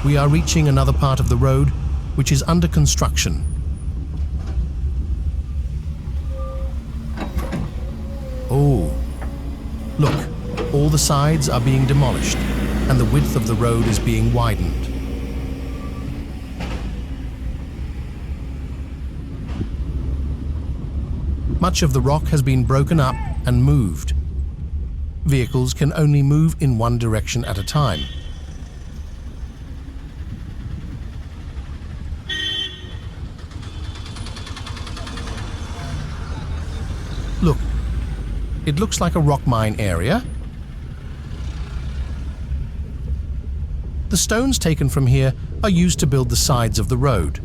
We are reaching another part of the road, which is under construction. Oh, look, all the sides are being demolished, and the width of the road is being widened. Much of the rock has been broken up and moved. Vehicles can only move in one direction at a time. Look, it looks like a rock mine area. The stones taken from here are used to build the sides of the road.